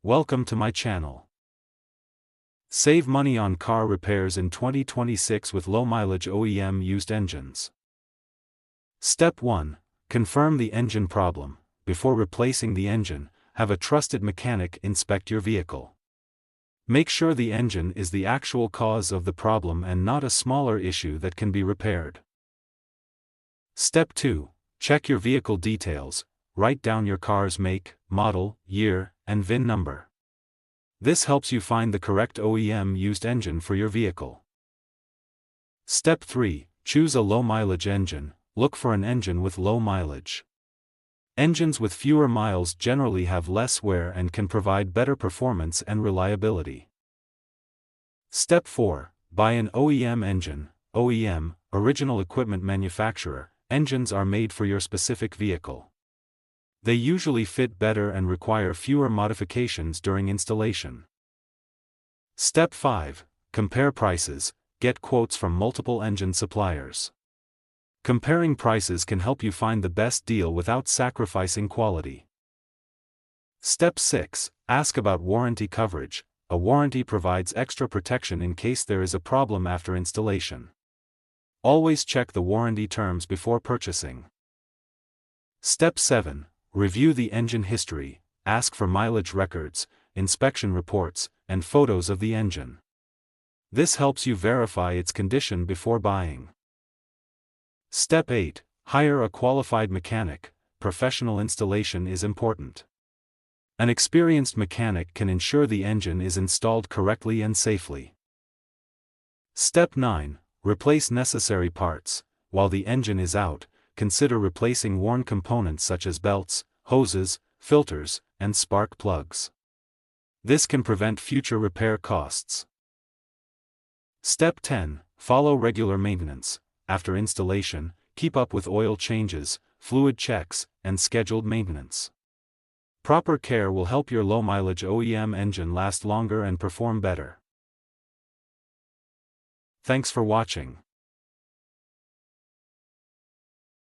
Welcome to my channel. Save money on car repairs in 2026 with low-mileage OEM used engines. Step 1. Confirm the engine problem. Before replacing the engine, have a trusted mechanic inspect your vehicle. Make sure the engine is the actual cause of the problem and not a smaller issue that can be repaired. Step 2. Check your vehicle details. Write down your car's make, model, year, and VIN number. This helps you find the correct OEM used engine for your vehicle. Step 3. Choose a low-mileage engine. Look for an engine with low mileage. Engines with fewer miles generally have less wear and can provide better performance and reliability. Step 4. Buy an OEM engine. OEM, original equipment manufacturer. Engines are made for your specific vehicle. They usually fit better and require fewer modifications during installation. Step 5. Compare prices. Get quotes from multiple engine suppliers. Comparing prices can help you find the best deal without sacrificing quality. Step 6. Ask about warranty coverage. A warranty provides extra protection in case there is a problem after installation. Always check the warranty terms before purchasing. Step 7. Review the engine history. Ask for mileage records, inspection reports, and photos of the engine. This helps you verify its condition before buying. Step 8. Hire a qualified mechanic. Professional installation is important. An experienced mechanic can ensure the engine is installed correctly and safely. Step 9. Replace necessary parts. While the engine is out, consider replacing worn components such as belts, hoses, filters, and spark plugs. This can prevent future repair costs. Step 10. Follow regular maintenance. After installation, keep up with oil changes, fluid checks, and scheduled maintenance. Proper care will help your low-mileage OEM engine last longer and perform better. Thanks for watching.